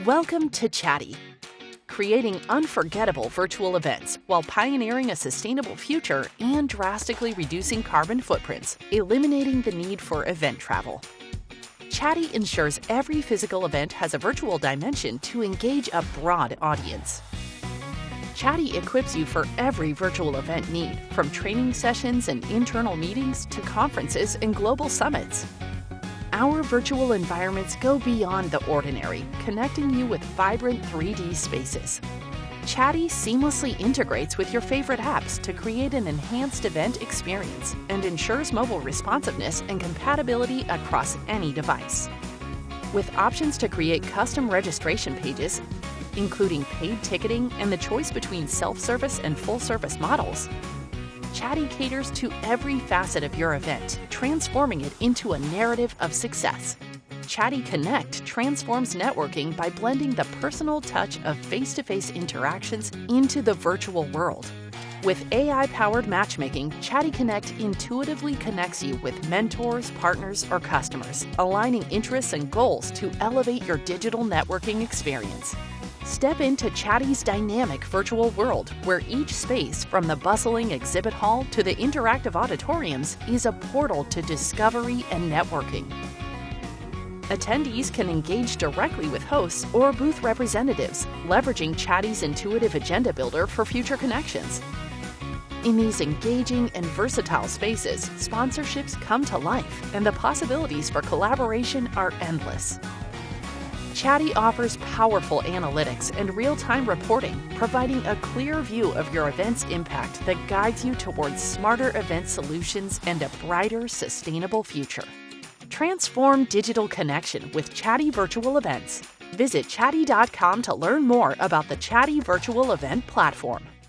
Welcome to Chati, creating unforgettable virtual events while pioneering a sustainable future and drastically reducing carbon footprints, eliminating the need for event travel. Chati ensures every physical event has a virtual dimension to engage a broad audience. Chati equips you for every virtual event need, from training sessions and internal meetings to conferences and global summits. Our virtual environments go beyond the ordinary, connecting you with vibrant 3D spaces. Chati seamlessly integrates with your favorite apps to create an enhanced event experience and ensures mobile responsiveness and compatibility across any device. With options to create custom registration pages, including paid ticketing and the choice between self-service and full-service models, Chati caters to every facet of your event, transforming it into a narrative of success. Chati Connect transforms networking by blending the personal touch of face-to-face interactions into the virtual world. With AI-powered matchmaking, Chati Connect intuitively connects you with mentors, partners, or customers, aligning interests and goals to elevate your digital networking experience. Step into Chati's dynamic virtual world, where each space, from the bustling exhibit hall to the interactive auditoriums, is a portal to discovery and networking. Attendees can engage directly with hosts or booth representatives, leveraging Chati's intuitive agenda builder for future connections. In these engaging and versatile spaces, sponsorships come to life, and the possibilities for collaboration are endless. Chati offers powerful analytics and real-time reporting, providing a clear view of your event's impact that guides you towards smarter event solutions and a brighter, sustainable future. Transform digital connection with Chati Virtual Events. Visit chati.com to learn more about the Chati Virtual Event Platform.